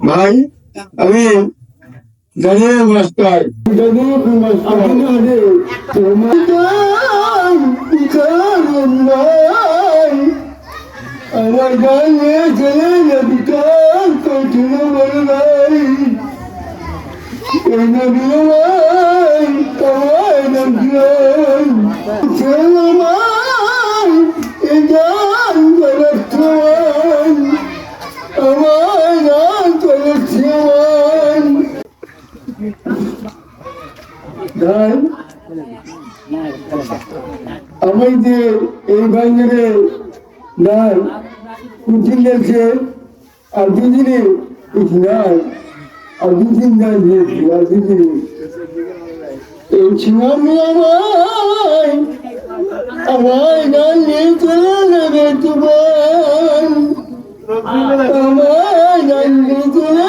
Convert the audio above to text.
ভাই আমি দাঁড়িয়ে মাস্টার আমার গান নিয়ে চলে না বিকাশ কঠিন বলে নাই এই নদীও ভাই তোমায় নদীয় ছেলেমাই এই গান করেছে আমার গান করেছে গান আমি যে এই বাংলারে নাই কুচিন গেছে আর দুদিনে নাই আর দুদিন গান দিয়েছি আর দুদিনে এই ছিলাম আমায় গান নিয়ে চলে যাবে তোমার আমায় গান নিয়ে চলে